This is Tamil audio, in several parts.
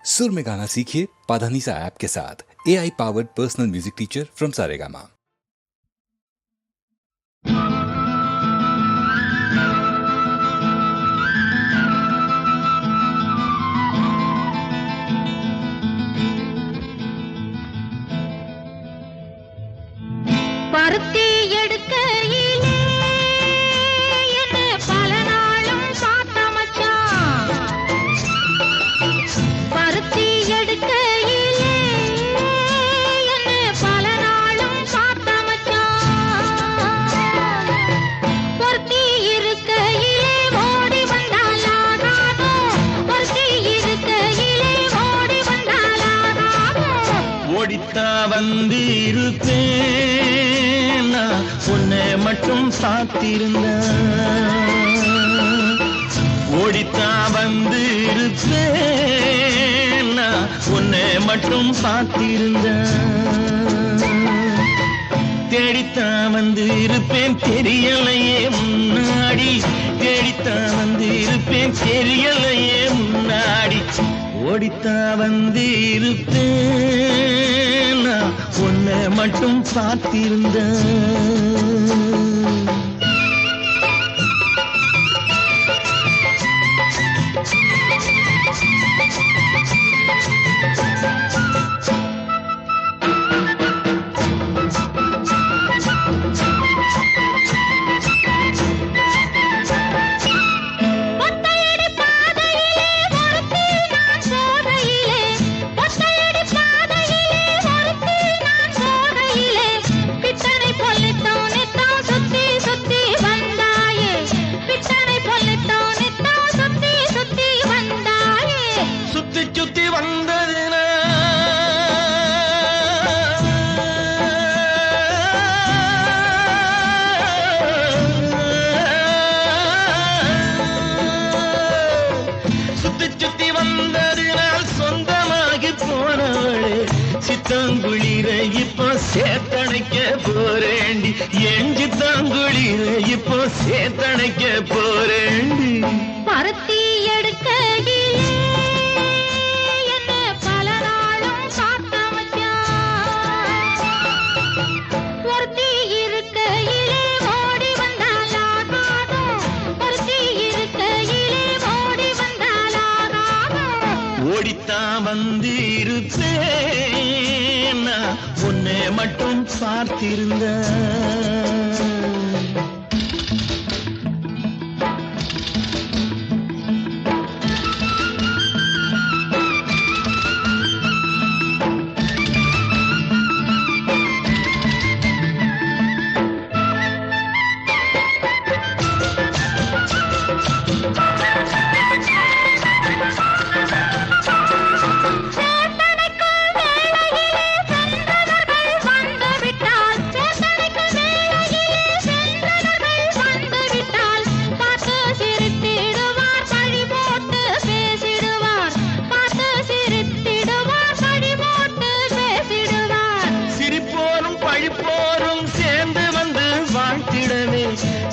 सुर में गाना सीखिए पाधानीसा ऐप के साथ। AI powered personal music teacher from Saregama. பருத்தி எடுக்கையிலே என்ன பல நாளும் பார்த்த மச்சான். பருத்தி எடுக்கையிலே என்ன பல நாளும் பார்த்த மச்சான். பொருத்தி இருக்கையிலே ஓடி வந்தாலாகாதோ, பொருத்தி இருக்கையிலே ஓடி வந்தாலாகாதோ. ஓடித்தா வந்து இருப்பேன், உன்னை மட்டும் சாத்திருந்த. ஓடித்தா வந்து இருப்பேன், உன்னை மட்டும் சாத்திருந்த. தேடித்தா வந்து இருப்பேன் தெரியலையே முன்னாடி, தேடித்தா வந்து இருப்பேன் தெரியலையே முன்னாடி. ஓடித்தா வந்து இருப்பேன், உன்னை மட்டும் பார்த்திருந்த. சித்தாங்குளிர இப்போ சேத்தணைக்க போறேண்டி, என் சித்தாங்குளிர இப்போ சேத்தணைக்க போறேண்டி. பருத்தி எடுக்கையிலே என்ன பல நாளும் பார்த்த மச்சான். பொருத்தி இருக்கையிலே ஓடி வந்தாலாகாதோ, பொருத்தி இருக்கையிலே ஓடி வந்தாலாகாதோ. ஓடித்தா வந்து இருப்பேன், உன்னை மட்டும் பார்த்திருந்த.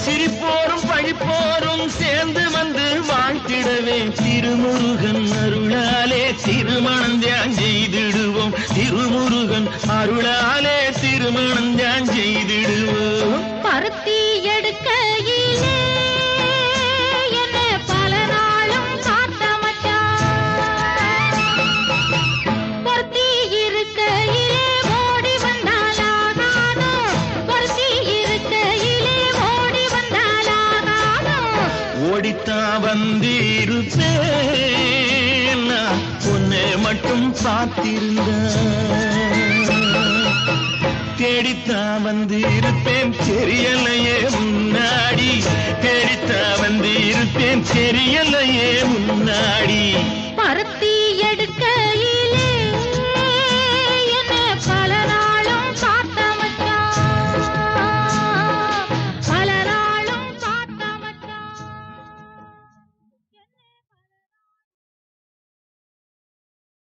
சிரிப்போரும் பழிப்போரும் சேர்ந்து வந்து வாழ்த்திடவே, திருமுருகன் அருளாலே திருமணம் தியான் செய்திடுவோம். திருமுருகன் அருளாலே திருமணம் தியான் செய்திடுவோம். பருத்தி எடுக்கையிலே என்ன பல நாளும் பார்த்த மச்சான். பொருத்தி இருக்கையிலே ஓடி வந்தாலாகாதோ, பொருத்தி இருக்கையிலே ஓடி வந்தாலாகாதோ. ஓடித்தா வந்து இருப்பேன், உன்னை மட்டும் பார்த்திருந்த. தேடித்தா வந்து இருப்பேன் தெரியல